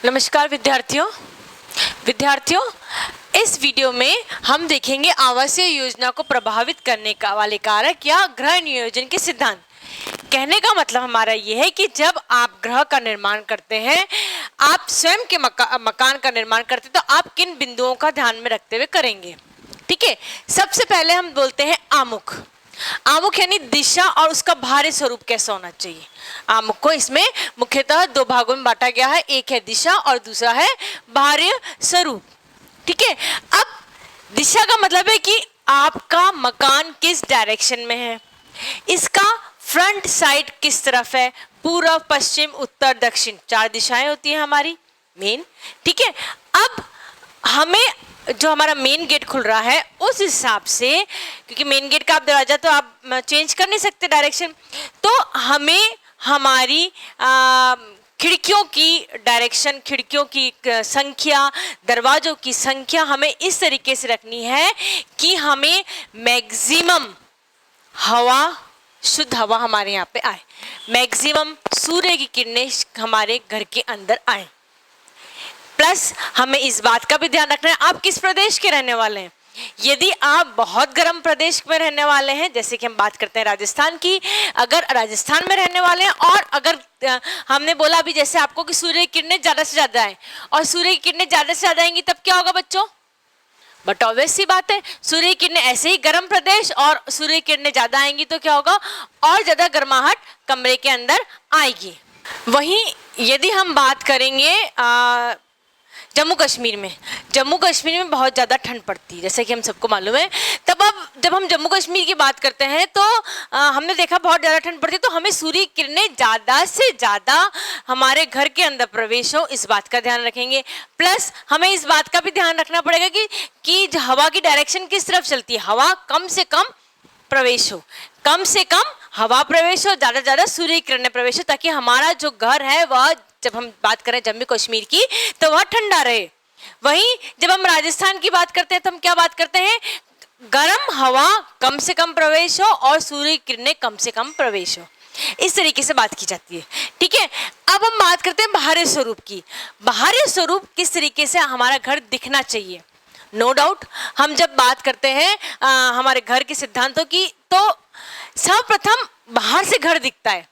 नमस्कार विद्यार्थियों इस वीडियो में हम देखेंगे आवासीय योजना को प्रभावित करने का वाले कारक या गृह नियोजन के सिद्धांत। कहने का मतलब हमारा यह है कि जब आप गृह का निर्माण करते हैं, आप स्वयं के मकान का निर्माण करते हैं, तो आप किन बिंदुओं का ध्यान में रखते हुए करेंगे। ठीक है, सबसे पहले हम बोलते हैं आमुख। आमुख यानी दिशा और उसका बाहरी स्वरूप कैसा होना चाहिए। आमुख को इसमें मुख्यतः दो भागों में बांटा गया है, एक है दिशा और दूसरा है बाहरी स्वरूप। ठीक है, अब दिशा का मतलब है कि आपका मकान किस डायरेक्शन में है, इसका फ्रंट साइड किस तरफ है, पूर्व पश्चिम उत्तर दक्षिण, चार दिशाएं होती हैं हमारी मेन। ठीक है, अब हमें जो हमारा मेन गेट खुल रहा है उस हिसाब से, क्योंकि मेन गेट का आप दरवाजा तो आप चेंज कर नहीं सकते डायरेक्शन, तो हमें हमारी खिड़कियों की डायरेक्शन, खिड़कियों की संख्या, दरवाजों की संख्या हमें इस तरीके से रखनी है कि हमें मैक्सिमम हवा, शुद्ध हवा हमारे यहाँ पे आए, मैक्सिमम सूर्य की किरणें हमारे घर के अंदर आए। प्लस हमें इस बात का भी ध्यान रखना है आप किस प्रदेश के रहने वाले हैं। यदि आप बहुत गर्म प्रदेश में रहने वाले हैं, जैसे कि हम बात करते हैं राजस्थान की, अगर राजस्थान में रहने वाले हैं और अगर हमने बोला अभी जैसे आपको कि सूर्य की किरणें ज़्यादा से ज़्यादा आए और सूर्य की किरणें ज़्यादा से ज़्यादा आएंगी, तब क्या होगा बच्चों? बट ऑब्वियस सी बात है, सूर्य की किरणें ऐसे ही गर्म प्रदेश और सूर्य की किरणें ज़्यादा आएंगी तो क्या होगा? और ज़्यादा गर्माहट कमरे के अंदर आएगी। वहीं यदि हम बात करेंगे जम्मू कश्मीर में बहुत ज़्यादा ठंड पड़ती है, जैसे कि हम सबको मालूम है। तब अब जब हम जम्मू कश्मीर की बात करते हैं तो हमने देखा बहुत ज़्यादा ठंड पड़ती है, तो हमें सूर्य की किरणें ज़्यादा से ज़्यादा हमारे घर के अंदर प्रवेश हो, इस बात का ध्यान रखेंगे। प्लस हमें इस बात का भी ध्यान रखना पड़ेगा कि हवा की डायरेक्शन किस तरफ चलती है, हवा कम से कम प्रवेश हो, कम से कम हवा प्रवेश हो, ज़्यादा से ज़्यादा सूर्य की किरणें प्रवेश हो, ताकि हमारा जो घर है वह, जब हम बात करें जम्मू कश्मीर की, तो वह ठंडा रहे। वहीं जब हम राजस्थान की बात करते हैं तो हम क्या बात करते हैं? गर्म हवा कम से कम प्रवेश हो और सूर्य की किरणें कम से कम प्रवेश हो, इस तरीके से बात की जाती है। ठीक है, अब हम बात करते हैं बाहरी स्वरूप की। बाहरी स्वरूप किस तरीके से हमारा घर दिखना चाहिए। नो डाउट हम जब बात करते हैं हमारे घर के सिद्धांतों की, तो सर्वप्रथम बाहर से घर दिखता है,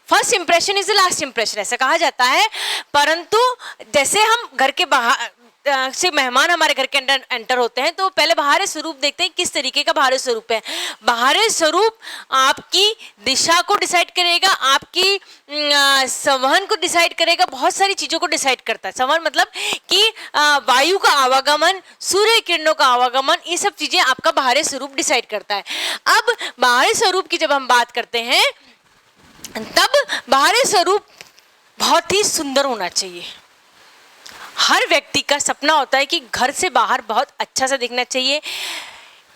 first impression is the last impression, ऐसा कहा जाता है। परंतु जैसे हम घर के बाहर से मेहमान हमारे घर के अंदर एंटर होते हैं, तो पहले बाहरी स्वरूप देखते हैं, किस तरीके का बाहरी स्वरूप है। बाहरी स्वरूप आपकी दिशा को डिसाइड करेगा, आपकी संवहन को डिसाइड करेगा, बहुत सारी चीज़ों को डिसाइड करता है। संवहन मतलब कि वायु का आवागमन, सूर्य किरणों का आवागमन, ये सब चीज़ें आपका बाहरी स्वरूप डिसाइड करता है। अब बाहरी स्वरूप की जब हम बात करते हैं, तब बाहरी स्वरूप बहुत ही सुंदर होना चाहिए। हर व्यक्ति का सपना होता है कि घर से बाहर बहुत अच्छा सा दिखना चाहिए,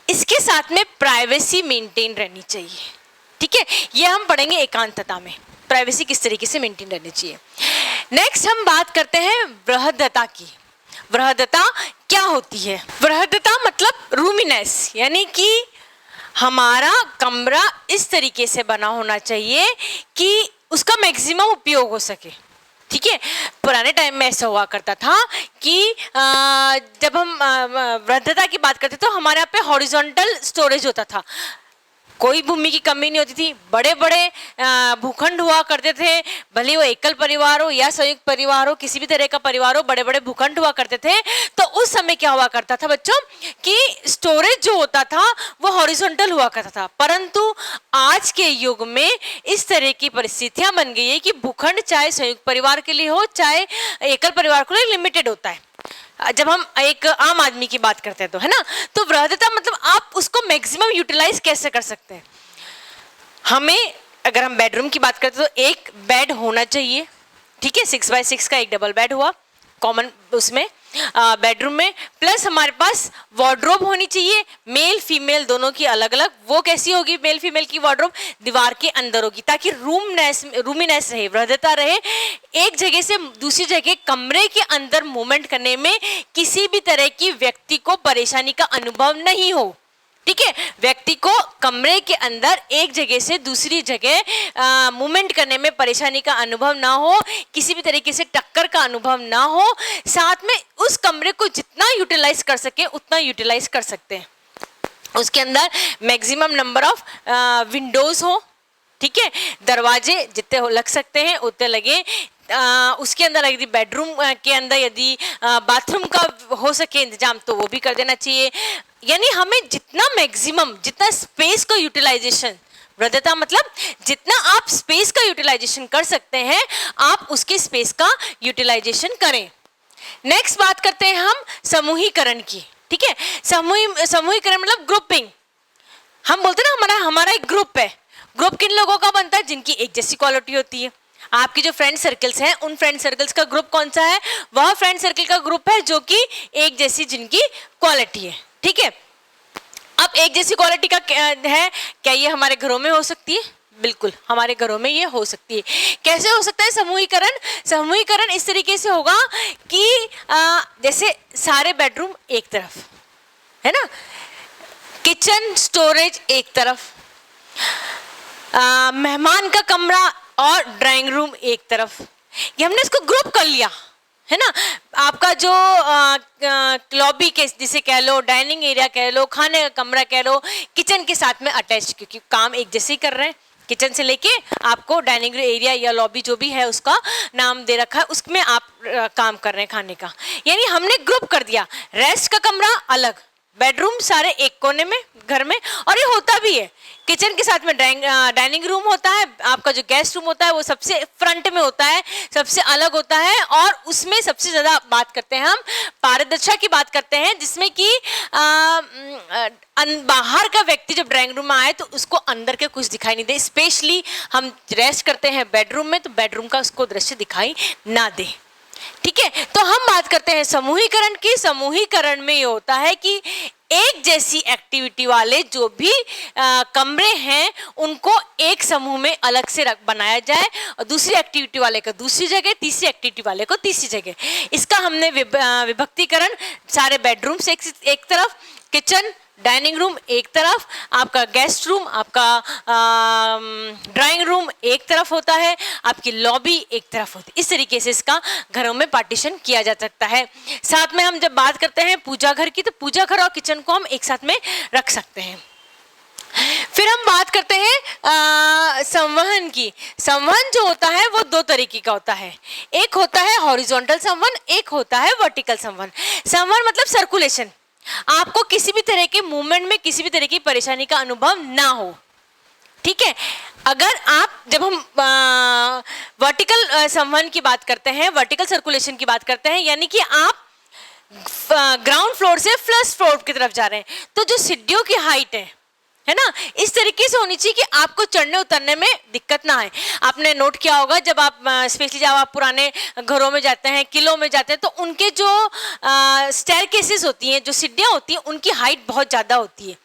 इसके साथ में प्राइवेसी मेंटेन रहनी चाहिए। ठीक है, ये हम पढ़ेंगे एकांतता में, प्राइवेसी किस तरीके से मेंटेन रहनी चाहिए। नेक्स्ट हम बात करते हैं बृहदता की। बृहदता क्या होती है? बृहदता मतलब रूमिनेस, यानी कि हमारा कमरा इस तरीके से बना होना चाहिए कि उसका मैक्सिमम उपयोग हो सके। ठीक है, पुराने टाइम में ऐसा हुआ करता था कि जब हम वृद्धता की बात करते तो हमारे यहाँ पे हॉरिजॉन्टल स्टोरेज होता था, कोई भूमि की कमी नहीं होती थी, बड़े बड़े भूखंड हुआ करते थे, भले वो एकल परिवार हो या संयुक्त परिवार हो, किसी भी तरह का परिवार हो, बड़े बड़े भूखंड हुआ करते थे। तो उस समय क्या हुआ करता था बच्चों कि स्टोरेज जो होता था वो हॉरिजॉन्टल हुआ करता था। परंतु आज के युग में इस तरह की परिस्थितियां बन गई है कि भूखंड चाहे संयुक्त परिवार के लिए हो चाहे एकल परिवार के लिए लिमिटेड होता है। जब हम एक आम आदमी की बात करते हैं तो, है ना, तो बृहदता मतलब आप उसको मैक्सिमम यूटिलाइज कैसे कर सकते हैं। हमें अगर हम बेडरूम की बात करते हैं तो एक बेड होना चाहिए। ठीक है, 6x6 का एक डबल बेड हुआ कॉमन उसमें बेडरूम में, प्लस हमारे पास वार्डरोब होनी चाहिए, मेल फीमेल दोनों की अलग अलग। वो कैसी होगी मेल फीमेल की वार्डरोब? दीवार के अंदर होगी, ताकि रूमीनेस रहे, बृहदता रहे, एक जगह से दूसरी जगह कमरे के अंदर मूवमेंट करने में किसी भी तरह की व्यक्ति को परेशानी का अनुभव नहीं हो। ठीक है, व्यक्ति को कमरे के अंदर एक जगह से दूसरी जगह मूवमेंट करने में परेशानी का अनुभव ना हो, किसी भी तरीके से टक्कर का अनुभव ना हो, साथ में उस कमरे को जितना यूटिलाइज कर सके उतना यूटिलाइज कर सकते हैं। उसके अंदर मैक्सिमम नंबर ऑफ विंडोज हो, ठीक है, दरवाजे जितने हो लग सकते हैं उतने लगे। उसके अंदर यदि बेडरूम के अंदर यदि बाथरूम का हो सके इंतजाम तो वो भी कर देना चाहिए। यानी हमें जितना मैक्सिमम, जितना स्पेस का यूटिलाइजेशन, वृद्धता मतलब जितना आप स्पेस का यूटिलाइजेशन कर सकते हैं आप उसके स्पेस का यूटिलाइजेशन करें। नेक्स्ट बात करते हैं हम समूहीकरण की, ठीक है। समूहीकरण मतलब ग्रुपिंग। हम बोलते हैं ना हमारा एक ग्रुप है। ग्रुप किन लोगों का बनता है? जिनकी एक जैसी क्वालिटी होती है। आपकी जो फ्रेंड सर्कल्स हैं उन फ्रेंड सर्कल्स का ग्रुप कौन सा है? वह फ्रेंड सर्कल का ग्रुप है जो कि एक जैसी जिनकी क्वालिटी है, ठीक है। अब एक जैसी क्वालिटी का है, क्या ये हमारे घरों में हो सकती है? बिल्कुल हमारे घरों में ये हो सकती है। कैसे हो सकता है समूहीकरण? समूहीकरण इस तरीके से होगा कि जैसे सारे बेडरूम एक तरफ है ना, किचन स्टोरेज एक तरफ, मेहमान का कमरा और ड्राइंग रूम एक तरफ। ये हमने इसको ग्रुप कर लिया है ना। आपका जो लॉबी के जिसे कह लो, डाइनिंग एरिया कह लो, खाने का कमरा कह लो, किचन के साथ में अटैच, क्योंकि काम एक जैसे ही कर रहे हैं। किचन से लेके आपको डाइनिंग एरिया या लॉबी जो भी है उसका नाम दे रखा है, उसमें आप काम कर रहे हैं खाने का। यानी हमने ग्रुप कर दिया। रेस्ट का कमरा अलग, बेडरूम सारे एक कोने में घर में, और ये होता भी है। किचन के साथ में डाइनिंग रूम होता है, आपका जो गेस्ट रूम होता है वो सबसे फ्रंट में होता है, सबसे अलग होता है, और उसमें सबसे ज़्यादा बात करते हैं हम पारदर्शिता की बात करते हैं, जिसमें कि बाहर का व्यक्ति जब ड्राइंग रूम में आए तो उसको अंदर के कुछ दिखाई नहीं दे। स्पेशली हम रेस्ट करते हैं बेडरूम में तो बेडरूम का उसको दृश्य दिखाई ना दे, ठीक है। तो हम बात करते हैं समूहीकरण की। समूहीकरण में ये होता है कि एक जैसी एक्टिविटी वाले जो भी कमरे हैं उनको एक समूह में अलग से बनाया जाए, और दूसरी एक्टिविटी वाले को दूसरी जगह, तीसरी एक्टिविटी वाले को तीसरी जगह। इसका हमने विभक्तिकरण सारे बेडरूम से एक तरफ, किचन डाइनिंग रूम एक तरफ, आपका गेस्ट रूम, आपका ड्राइंग रूम एक तरफ होता है, आपकी लॉबी एक तरफ होती है। इस तरीके से इसका घरों में पार्टीशन किया जा सकता है। साथ में हम जब बात करते हैं पूजा घर की, तो पूजा घर और किचन को हम एक साथ में रख सकते हैं। फिर हम बात करते हैं संवहन की। संवहन जो होता है वो दो तरीके का होता है। एक होता है हॉरिजॉन्टल संवहन, एक होता है वर्टिकल संवहन। संवहन मतलब सर्कुलेशन, आपको किसी भी तरह के मूवमेंट में किसी भी तरह की परेशानी का अनुभव ना हो, ठीक है। अगर आप, जब हम वर्टिकल संवहन की बात करते हैं, वर्टिकल सर्कुलेशन की बात करते हैं, यानी कि आप ग्राउंड फ्लोर से फर्स्ट फ्लोर की तरफ जा रहे हैं, तो जो सीढ़ियों की हाइट है ना, इस तरीके से होनी चाहिए कि आपको चढ़ने उतरने में दिक्कत ना आए। आपने नोट किया होगा जब आप स्पेशली जब आप पुराने घरों में जाते हैं, किलों में जाते हैं, तो उनके जो स्टेयरकेसेस होती हैं, जो सीढ़ियाँ होती हैं, उनकी हाइट बहुत ज़्यादा होती है,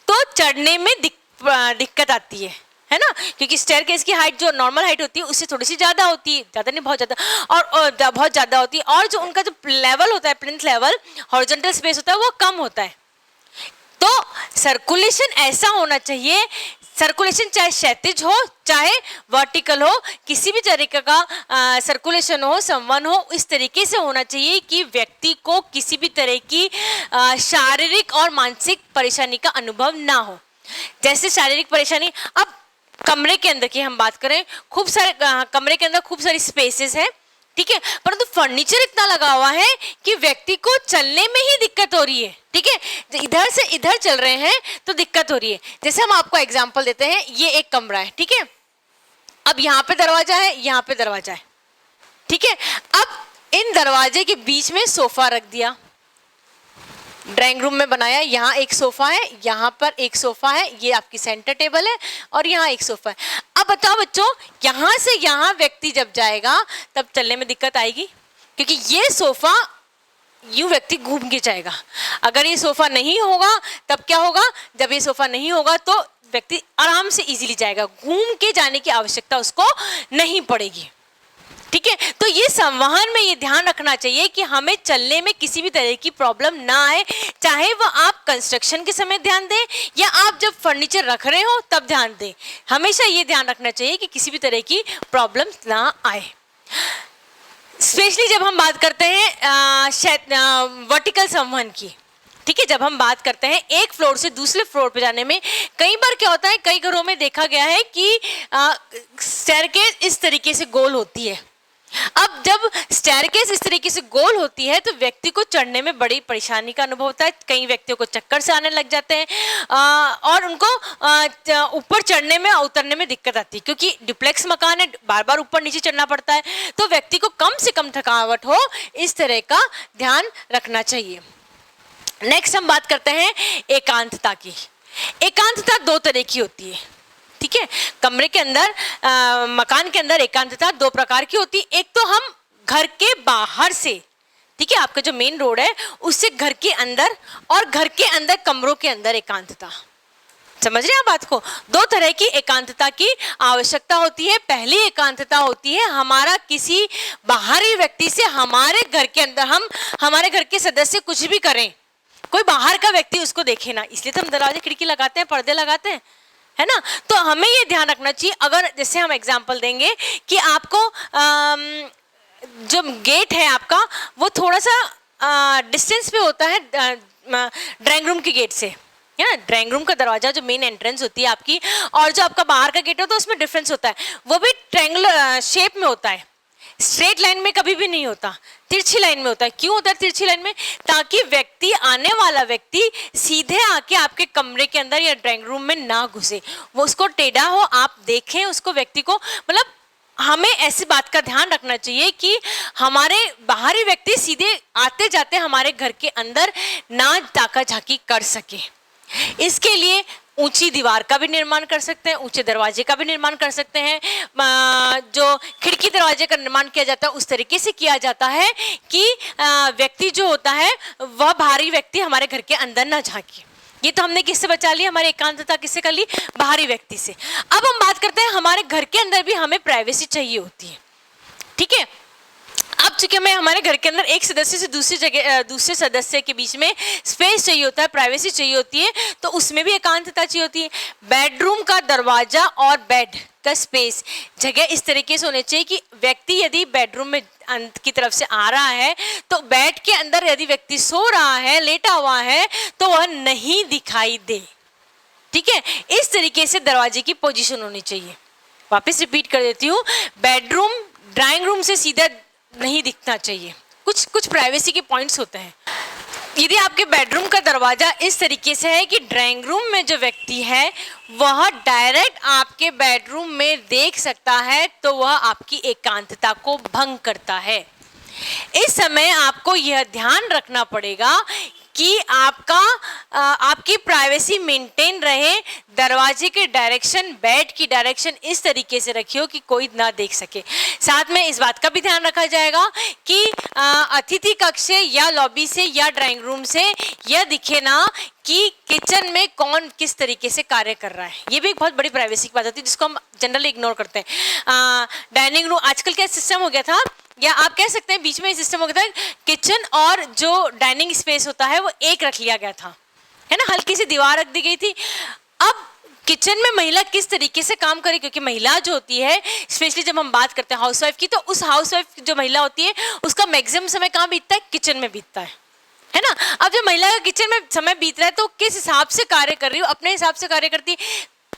तो चढ़ने में दिक्कत आती है ना, क्योंकि स्टेयरकेस की हाइट जो नॉर्मल हाइट होती है उससे थोड़ी सी ज़्यादा होती है, ज़्यादा नहीं बहुत ज़्यादा, और बहुत ज़्यादा होती है, और जो उनका जो लेवल होता है, प्लिंथ लेवल, हॉरिजॉन्टल स्पेस होता है, वो कम होता है। तो सर्कुलेशन ऐसा होना चाहिए, सर्कुलेशन चाहे क्षैतिज हो चाहे वर्टिकल हो, किसी भी तरीके का सर्कुलेशन हो, संवहन हो, इस तरीके से होना चाहिए कि व्यक्ति को किसी भी तरह की शारीरिक और मानसिक परेशानी का अनुभव ना हो। जैसे शारीरिक परेशानी, अब कमरे के अंदर की हम बात करें, खूब सारे कमरे के अंदर खूब सारी स्पेसेस है, ठीक है, परंतु फर्नीचर इतना लगा हुआ है कि व्यक्ति को चलने में ही दिक्कत हो रही है, ठीक है। इधर से इधर चल रहे हैं तो दिक्कत हो रही है। जैसे हम आपको एग्जांपल देते हैं, ये एक कमरा है, ठीक है, अब यहाँ पे दरवाजा है, यहाँ पे दरवाजा है, ठीक है। अब इन दरवाजे के बीच में सोफा रख दिया, ड्राइंग रूम में बनाया, यहाँ एक सोफा है, यहाँ पर एक सोफा है, ये आपकी सेंटर टेबल है, और यहाँ एक सोफा है। अब बताओ बच्चों, यहाँ से यहाँ व्यक्ति जब जाएगा तब चलने में दिक्कत आएगी, क्योंकि ये सोफा यूं व्यक्ति घूम के जाएगा। अगर ये सोफा नहीं होगा तब क्या होगा? जब ये सोफा नहीं होगा तो व्यक्ति आराम से इजीली जाएगा, घूम के जाने की आवश्यकता उसको नहीं पड़ेगी। ठीक है। तो ये संवहन में ये ध्यान रखना चाहिए कि हमें चलने में किसी भी तरह की प्रॉब्लम ना आए, चाहे वो आप कंस्ट्रक्शन के समय ध्यान दें या आप जब फर्नीचर रख रहे हो तब ध्यान दें। हमेशा ये ध्यान रखना चाहिए कि किसी भी तरह की प्रॉब्लम ना आए। स्पेशली जब हम बात करते हैं वर्टिकल संवहन की, ठीक है, जब हम बात करते हैं एक फ्लोर से दूसरे फ्लोर पे जाने में, कई बार क्या होता है, कई घरों में देखा गया है कि स्टेयरकेस इस तरीके से गोल होती है। अब जब स्टेयरकेस इस तरीके से गोल होती है तो व्यक्ति को चढ़ने में बड़ी परेशानी का अनुभव होता है। कई व्यक्तियों को चक्कर से आने लग जाते हैं और उनको ऊपर चढ़ने में उतरने में दिक्कत आती है, क्योंकि डुप्लेक्स मकान है, बार बार ऊपर नीचे चढ़ना पड़ता है। तो व्यक्ति को कम से कम थकावट हो, इस तरह का ध्यान रखना चाहिए। नेक्स्ट हम बात करते हैं एकांतता की। एकांतता दो तरह की होती है, ठीक है। कमरे के अंदर मकान के अंदर एकांतता दो प्रकार की होती है। एक तो हम घर के बाहर से, ठीक है, आपका जो मेन रोड है उससे घर के अंदर, और घर के अंदर कमरों के अंदर एकांतता। समझ रहे हैं आप बात को? दो तरह की एकांतता की आवश्यकता होती है। पहली एकांतता होती है हमारा किसी बाहरी व्यक्ति से हमारे घर के अंदर, हम हमारे घर के सदस्य कुछ भी करें, कोई बाहर का व्यक्ति उसको देखे ना, इसलिए तो हम दरवाजे खिड़की लगाते हैं, पर्दे लगाते हैं, है ना। तो हमें ये ध्यान रखना चाहिए। अगर जैसे हम एग्जांपल देंगे कि आपको जो गेट है आपका वो थोड़ा सा डिस्टेंस पे होता है ड्राइंग रूम के गेट से, है ना। ड्राइंग रूम का दरवाजा जो मेन एंट्रेंस होती है आपकी, और जो आपका बाहर का गेट होता है उसमें डिफरेंस होता है, वो भी ट्रायंगुलर शेप में होता है, स्ट्रेट लाइन में कभी भी नहीं होता, तिरछी लाइन में होता है। क्यों होता है तिरछी लाइन में? ताकि व्यक्ति, आने वाला व्यक्ति सीधे आके आपके कमरे के अंदर या ड्राइंग रूम में ना घुसे, वो उसको टेढ़ा हो, आप देखें उसको, व्यक्ति को। मतलब हमें ऐसी बात का ध्यान रखना चाहिए कि हमारे बाहरी व्यक्ति सीधे आते जाते हमारे घर के अंदर ना ताका झाकी कर सके। इसके लिए ऊंची दीवार का भी निर्माण कर सकते हैं, ऊंचे दरवाजे का भी निर्माण कर सकते हैं। जो खिड़की दरवाजे का निर्माण किया जाता है उस तरीके से किया जाता है कि व्यक्ति जो होता है वह बाहरी व्यक्ति हमारे घर के अंदर ना झांके। ये तो हमने किससे बचा लिया? हमारी एकांतता किससे कर ली? बाहरी व्यक्ति से। अब हम बात करते हैं हमारे घर के अंदर भी हमें प्राइवेसी चाहिए होती है, ठीक है। अब चूंकि हमें हमारे घर के अंदर एक सदस्य से दूसरे सदस्य के बीच में स्पेस चाहिए होता है, प्राइवेसी चाहिए होती है, तो उसमें भी एकांतता चाहिए होती है। बेडरूम का दरवाजा और बेड का स्पेस, जगह इस तरीके से होनी चाहिए कि व्यक्ति यदि बेडरूम में की तरफ से आ रहा है तो बेड के अंदर यदि व्यक्ति सो रहा है, लेटा हुआ है, तो वह नहीं दिखाई दे, ठीक है। इस तरीके से दरवाजे की पोजीशन होनी चाहिए। वापस रिपीट कर देती हूँ, बेडरूम ड्राइंग रूम से सीधा नहीं दिखना चाहिए। कुछ प्राइवेसी के पॉइंट्स होते हैं। यदि आपके बेडरूम का दरवाजा इस तरीके से है कि ड्राइंग रूम में जो व्यक्ति है वह डायरेक्ट आपके बेडरूम में देख सकता है, तो वह आपकी एकांतता को भंग करता है। इस समय आपको यह ध्यान रखना पड़ेगा कि आपकी प्राइवेसी मेंटेन रहे। दरवाजे के डायरेक्शन, बेड की डायरेक्शन इस तरीके से रखियो कि कोई ना देख सके। साथ में इस बात का भी ध्यान रखा जाएगा कि अतिथि कक्ष से या लॉबी से या ड्राइंग रूम से यह दिखे ना कि किचन में कौन किस तरीके से कार्य कर रहा है। ये भी एक बहुत बड़ी प्राइवेसी की बात होती है जिसको हम जनरली इग्नोर करते हैं। डाइनिंग रूम आजकल क्या सिस्टम हो गया था, या आप कह सकते हैं बीच में सिस्टम हो गया था, किचन और जो डाइनिंग स्पेस होता है वो एक रख लिया गया था, है ना। हल्की सी दीवार रख दी गई थी। अब किचन में महिला किस तरीके से काम करे, क्योंकि महिला जो होती है, स्पेशली जब हम बात करते हैं हाउसवाइफ की, तो उस हाउसवाइफ जो महिला होती है उसका मैक्सिमम समय कहाँ बीतता है? किचन में बीतता है ना। अब जब महिला का किचन में समय बीत रहा है तो किस हिसाब से कार्य कर रही हो? अपने हिसाब से कार्य करती है।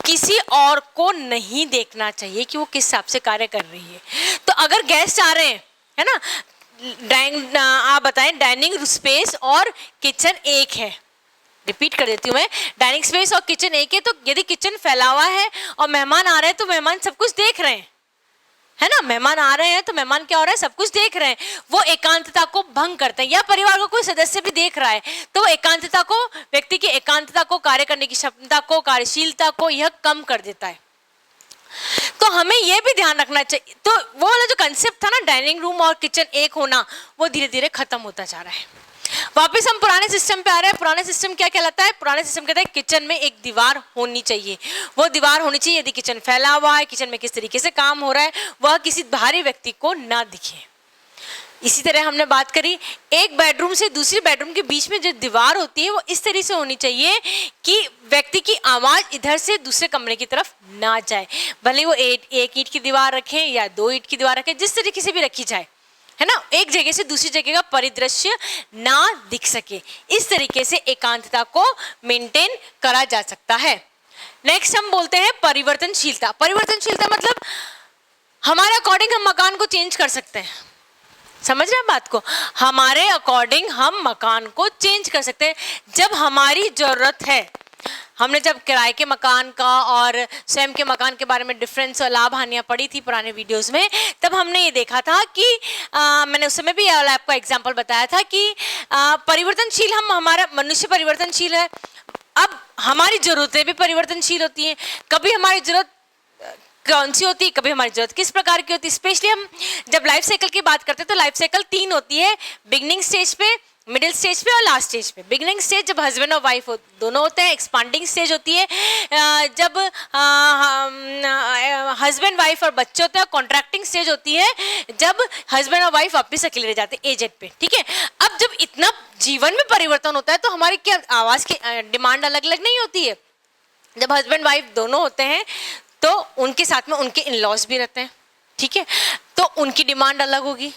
किसी और को नहीं देखना चाहिए कि वो किस हिसाब से कार्य कर रही है। तो अगर गेस्ट आ रहे हैं, है ना, आप बताएं, डाइनिंग स्पेस और किचन एक है। रिपीट कर देती हूँ मैं, डाइनिंग स्पेस और किचन एक है। तो यदि किचन फैला हुआ है और मेहमान आ रहे हैं तो मेहमान सब कुछ देख रहे हैं, है ना। मेहमान आ रहे हैं तो मेहमान क्या हो रहा है? सब कुछ देख रहे हैं। वो एकांतता को भंग करते हैं। या परिवार का कोई सदस्य भी देख रहा है तो वो एकांतता को, व्यक्ति की एकांतता को, कार्य करने की क्षमता को, कार्यशीलता को यह कम कर देता है। तो हमें यह भी ध्यान रखना चाहिए। तो वो वाला जो कंसेप्ट था ना, डाइनिंग रूम और किचन एक होना, वो धीरे धीरे खत्म होता जा रहा है। वापस हम पुराने सिस्टम पे आ रहे हैं। पुराने सिस्टम क्या कहलाता है? पुराने सिस्टम कहता है किचन में एक दीवार होनी चाहिए। वो दीवार होनी चाहिए यदि किचन फैला हुआ है, किचन में किस तरीके से काम हो रहा है वह किसी बाहरी व्यक्ति को ना दिखे। इसी तरह हमने बात करी एक बेडरूम से दूसरी बेडरूम के बीच में जो दीवार होती है वो इस तरह से होनी चाहिए कि व्यक्ति की आवाज इधर से दूसरे कमरे की तरफ ना जाए। भले वो एक ईंट की दीवार रखें या 2 ईंट की दीवार रखें, जिस तरीके से भी रखी जाए, है ना, एक जगह से दूसरी जगह का परिदृश्य ना दिख सके। इस तरीके से एकांतता को मेंटेन करा जा सकता है। नेक्स्ट हम बोलते हैं परिवर्तनशीलता। परिवर्तनशीलता मतलब हमारे अकॉर्डिंग हम मकान को चेंज कर सकते हैं। समझ रहे हैं बात को? हमारे अकॉर्डिंग हम मकान को चेंज कर सकते हैं जब हमारी जरूरत है। हमने जब किराए के मकान का और स्वयं के मकान के बारे में डिफरेंस और लाभ हानियां पढ़ी थी पुराने वीडियोस में, तब हमने ये देखा था कि मैंने उस समय भी ये वाला आपको एग्जांपल बताया था कि परिवर्तनशील हमारा मनुष्य परिवर्तनशील है। अब हमारी जरूरतें भी परिवर्तनशील होती हैं। कभी हमारी जरूरत कौन सी होती है, कभी हमारी जरूरत किस प्रकार की होती है। स्पेशली हम जब लाइफ साइकिल की बात करते हैं तो लाइफ साइकिल 3 होती है, बिगनिंग स्टेज पे, मिडिल स्टेज पे और लास्ट स्टेज पे। बिगनिंग स्टेज जब हस्बैंड और वाइफ दोनों होते हैं। एक्सपांडिंग स्टेज होती है जब हस्बैंड वाइफ और बच्चे होते हैं। कॉन्ट्रैक्टिंग स्टेज होती है जब हस्बैंड और वाइफ वापस अकेले रह जाते हैं एजेड पे। ठीक है, अब जब इतना जीवन में परिवर्तन होता है तो हमारी क्या आवाज की डिमांड अलग अलग नहीं होती है। जब हस्बैंड वाइफ दोनों होते हैं तो उनके साथ में उनके इन लॉज भी रहते हैं। ठीक है, तो उनकी डिमांड अलग होगी।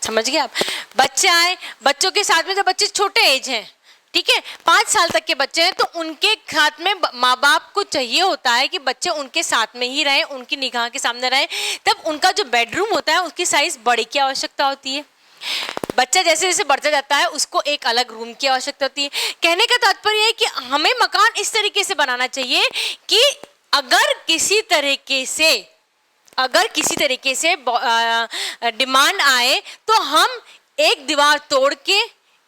समझ गए आप? बच्चे आए, बच्चों के साथ में जब बच्चे छोटे एज हैं, ठीक है, 5 साल तक के बच्चे हैं, तो उनके साथ में माँ बाप को चाहिए होता है कि बच्चे उनके साथ में ही रहें, उनकी निगाह के सामने रहें। तब उनका जो बेडरूम होता है उसकी साइज बड़े की आवश्यकता होती है। बच्चा जैसे जैसे बढ़ता जाता है उसको एक अलग रूम की आवश्यकता होती है। कहने का तात्पर्य है कि हमें मकान इस तरीके से बनाना चाहिए कि अगर किसी तरीके से डिमांड आए तो हम एक दीवार तोड़ के,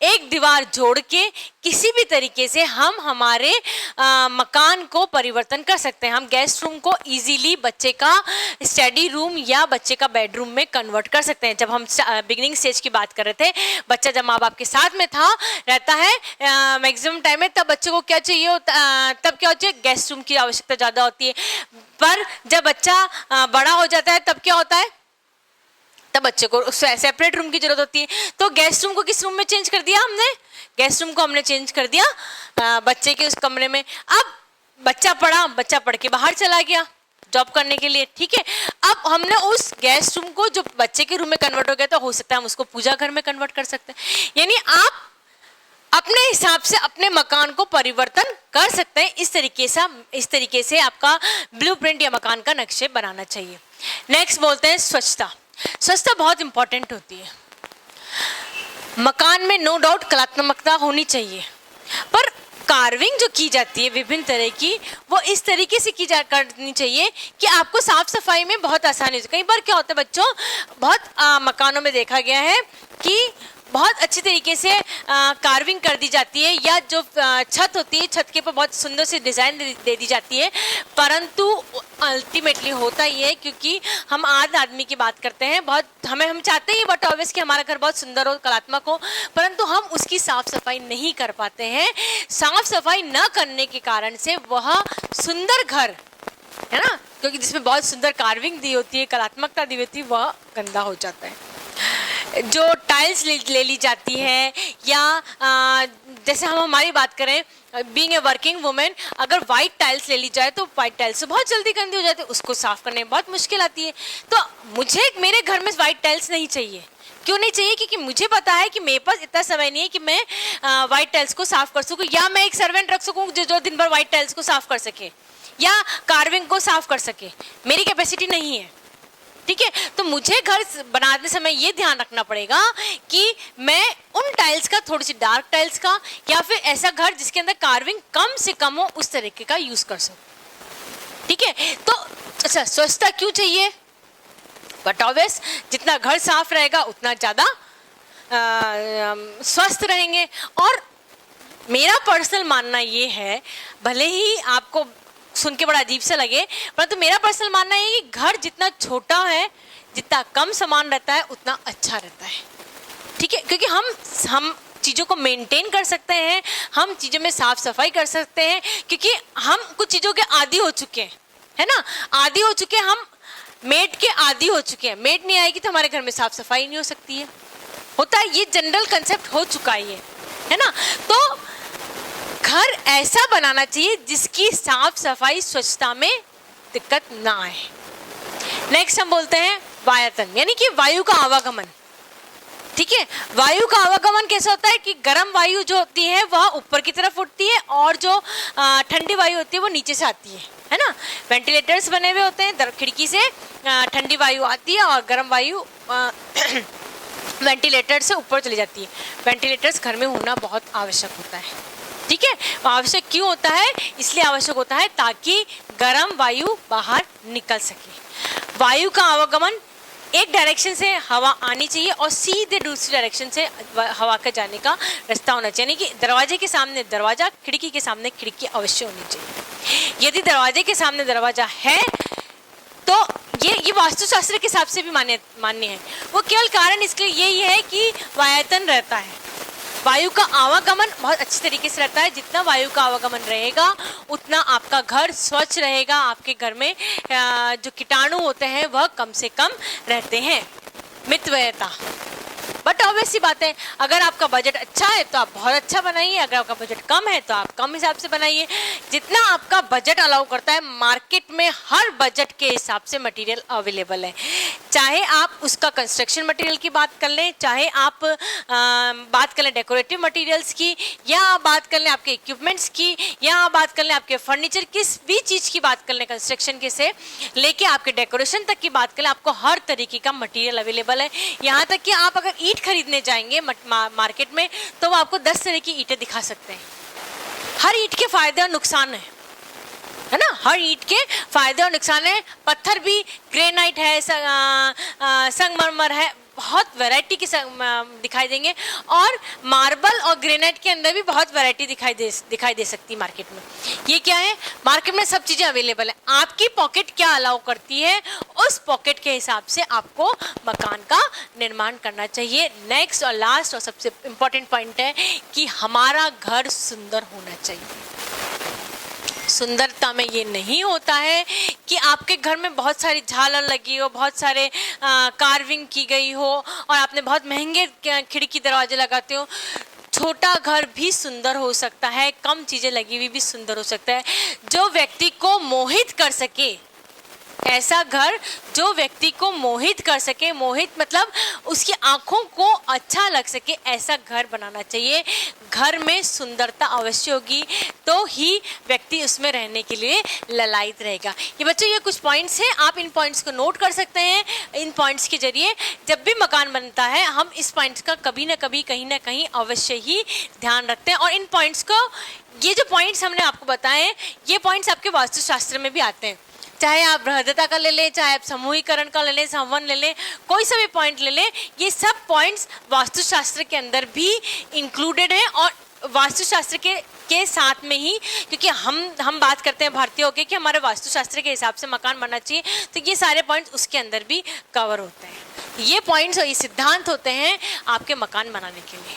एक दीवार जोड़ के किसी भी तरीके से हम हमारे मकान को परिवर्तन कर सकते हैं। हम गेस्ट रूम को इजीली बच्चे का स्टडी रूम या बच्चे का बेडरूम में कन्वर्ट कर सकते हैं। जब हम बिगिनिंग स्टेज की बात कर रहे थे, बच्चा जब माँ बाप के साथ में रहता है मैक्सिमम टाइम में, तब बच्चे को क्या चाहिए होता, तब क्या होता है, गेस्ट रूम की आवश्यकता ज़्यादा होती है। पर जब बच्चा बड़ा हो जाता है तब क्या होता है, तब बच्चे को सेपरेट रूम की जरूरत होती है। तो गेस्ट रूम को किस रूम में चेंज कर दिया हमने? गेस्ट रूम को हमने चेंज कर दिया बच्चे के उस कमरे में। अब बच्चा पढ़ के बाहर चला गया जॉब करने के लिए। ठीक है, अब हमने उस गेस्ट रूम को जो बच्चे के रूम में कन्वर्ट हो गया, तो हो सकता है हम उसको पूजा घर में कन्वर्ट कर सकते हैं। यानी आप अपने हिसाब से अपने मकान को परिवर्तन कर सकते हैं। इस तरीके से आपका ब्लूप्रिंट या मकान का नक्शे बनाना चाहिए। नेक्स्ट बोलते हैं स्वच्छता। स्वच्छता बहुत इंपॉर्टेंट होती है। मकान में नो डाउट कलात्मकता होनी चाहिए, पर कार्विंग जो की जाती है विभिन्न तरह की, वो इस तरीके से करनी चाहिए कि आपको साफ सफाई में बहुत आसानी हो। कई बार क्या होता है बच्चों, बहुत मकानों में देखा गया है कि बहुत अच्छी तरीके से कार्विंग कर दी जाती है, या जो छत होती है, छत के ऊपर बहुत सुंदर सी डिज़ाइन दे दी जाती है, परंतु अल्टीमेटली होता ही है, क्योंकि हम आदमी की बात करते हैं, बहुत हम चाहते हैं बट ऑब्वियस कि हमारा घर बहुत सुंदर हो, कलात्मक हो, परंतु हम उसकी साफ सफाई नहीं कर पाते हैं। साफ सफाई न करने के कारण से वह सुंदर घर, है ना, क्योंकि जिसमें बहुत सुंदर कार्विंग दी होती है, कलात्मकता दी होती है, वह गंदा हो जाता है। जो टाइल्स ले ली जाती है, या जैसे हम हमारी बात करें बीइंग ए वर्किंग वुमेन, अगर वाइट टाइल्स ले ली जाए तो वाइट टाइल्स बहुत जल्दी गंदी हो जाती है, उसको साफ करने में बहुत मुश्किल आती है। तो मुझे मेरे घर में वाइट टाइल्स नहीं चाहिए। क्यों नहीं चाहिए? क्योंकि मुझे पता है कि मेरे पास इतना समय नहीं है कि मैं वाइट टाइल्स को साफ कर सकूँ, या मैं एक सर्वेंट रख सकूँ जो दिन भर वाइट टाइल्स को साफ कर सके या कार्विंग को साफ कर सके। मेरी कैपेसिटी नहीं है। ठीक है, तो मुझे घर बनाते समय ये ध्यान रखना पड़ेगा कि मैं उन टाइल्स का, थोड़ी सी डार्क टाइल्स का, या फिर ऐसा घर जिसके अंदर कार्विंग कम से कम हो, उस तरीके का यूज कर सकूं। ठीक है, तो अच्छा, स्वच्छता क्यों चाहिए? बट ऑब्वियस जितना घर साफ रहेगा उतना ज्यादा स्वस्थ रहेंगे। और मेरा पर्सनल मानना ये है, भले ही आपको सुन के बड़ा अजीब सा लगे, परंतु मेरा पर्सनल मानना है कि घर जितना छोटा है, जितना कम सामान रहता है, उतना अच्छा रहता है। ठीक है, क्योंकि हम चीज़ों को मेंटेन कर सकते हैं, हम चीज़ों में साफ सफाई कर सकते हैं, क्योंकि हम कुछ चीज़ों के आदी हो चुके हैं, है ना, आदी हो चुके हैं, हम मेड के आदी हो चुके हैं। मेड नहीं आएगी तो हमारे घर में साफ सफाई नहीं हो सकती है, होता है, ये जनरल कंसेप्ट हो चुका है ना। तो घर ऐसा बनाना चाहिए जिसकी साफ सफाई स्वच्छता में दिक्कत ना आए। नेक्स्ट हम बोलते हैं वायतन, यानी कि वायु का आवागमन। ठीक है, वायु का आवागमन कैसा होता है कि गर्म वायु जो होती है वह ऊपर की तरफ उठती है और जो ठंडी वायु होती है वो नीचे से आती है ना। वेंटिलेटर्स बने हुए होते हैं, खिड़की से ठंडी वायु आती है और गर्म वायु वेंटिलेटर से ऊपर चली जाती है। वेंटिलेटर्स घर में होना बहुत आवश्यक होता है। ठीक है, आवश्यक क्यों होता है, इसलिए आवश्यक होता है ताकि गर्म वायु बाहर निकल सके। वायु का आवागमन एक डायरेक्शन से हवा आनी चाहिए और सीधे दूसरी डायरेक्शन से हवा का जाने का रास्ता होना चाहिए, यानी कि दरवाजे के सामने दरवाजा, खिड़की के सामने खिड़की अवश्य होनी चाहिए। यदि दरवाजे के सामने दरवाजा है तो ये वास्तुशास्त्र के हिसाब से भी मान्य है। वो केवल कारण इसके लिए यही है कि वायतन रहता है, वायु का आवागमन बहुत अच्छी तरीके से रहता है। जितना वायु का आवागमन रहेगा उतना आपका घर स्वच्छ रहेगा, आपके घर में जो कीटाणु होते हैं वह कम से कम रहते हैं। मितव्ययता, बट ऑब्वियस सी बात है, अगर आपका बजट अच्छा है तो आप बहुत अच्छा बनाइए, अगर आपका बजट कम है तो आप कम हिसाब से बनाइए। जितना आपका बजट अलाउ करता है, मार्केट में हर बजट के हिसाब से मटेरियल अवेलेबल है। चाहे आप उसका कंस्ट्रक्शन मटेरियल की बात कर लें, चाहे आप बात कर लें डेकोरेटिव मटेरियल्स की, या आप बात कर लें आपके इक्विपमेंट्स की, या आप बात कर लें आपके फर्नीचर, किस भी चीज़ की बात कर लें, कंस्ट्रक्शन के से लेके आपके डेकोरेशन तक की बात कर लें, आपको हर तरीके का मटेरियल अवेलेबल है। यहाँ तक कि आप अगर ईंट खरीदने जाएंगे मार्केट में तो वो आपको 10 तरह की ईंटें दिखा सकते हैं। हर ईंट के फायदे और नुकसान है ना, हर ईंट के फायदे और नुकसान है। पत्थर भी ग्रेनाइट है, संगमरमर है, बहुत वैरायटी के दिखाई देंगे, और मार्बल और ग्रेनाइट के अंदर भी बहुत वैरायटी दिखाई दे सकती है मार्केट में। ये क्या है, मार्केट में सब चीज़ें अवेलेबल है, आपकी पॉकेट क्या अलाउ करती है उस पॉकेट के हिसाब से आपको मकान का निर्माण करना चाहिए। नेक्स्ट और लास्ट और सबसे इम्पोर्टेंट पॉइंट है कि हमारा घर सुंदर होना चाहिए। सुंदरता में ये नहीं होता है कि आपके घर में बहुत सारी झालर लगी हो, बहुत सारे कार्विंग की गई हो और आपने बहुत महंगे खिड़की दरवाजे लगाते हो। छोटा घर भी सुंदर हो सकता है, कम चीज़ें लगी हुई भी सुंदर हो सकता है। जो व्यक्ति को मोहित कर सके, ऐसा घर जो व्यक्ति को मोहित कर सके, मोहित मतलब उसकी आंखों को अच्छा लग सके, ऐसा घर बनाना चाहिए। घर में सुंदरता अवश्य होगी तो ही व्यक्ति उसमें रहने के लिए ललायित रहेगा। ये बच्चों, ये कुछ पॉइंट्स हैं, आप इन पॉइंट्स को नोट कर सकते हैं। इन पॉइंट्स के जरिए जब भी मकान बनता है हम इस पॉइंट्स का कभी ना कभी कहीं ना कहीं अवश्य ही ध्यान रखते हैं। और इन पॉइंट्स को, ये जो पॉइंट्स हमने आपको बताए हैं, ये पॉइंट्स आपके वास्तुशास्त्र में भी आते हैं। चाहे आप बृहदता का ले लें, चाहे आप समूहीकरण का ले लें, संवन ले लें, कोई सा भी पॉइंट ले लें, ये सब पॉइंट्स वास्तुशास्त्र के अंदर भी इंक्लूडेड हैं। और वास्तुशास्त्र के साथ में ही, क्योंकि हम बात करते हैं भारतीय होके कि हमारे वास्तुशास्त्र के हिसाब से मकान बनना चाहिए, तो ये सारे पॉइंट्स उसके अंदर भी कवर होते हैं। ये पॉइंट्स और ये सिद्धांत होते हैं आपके मकान बनाने के लिए।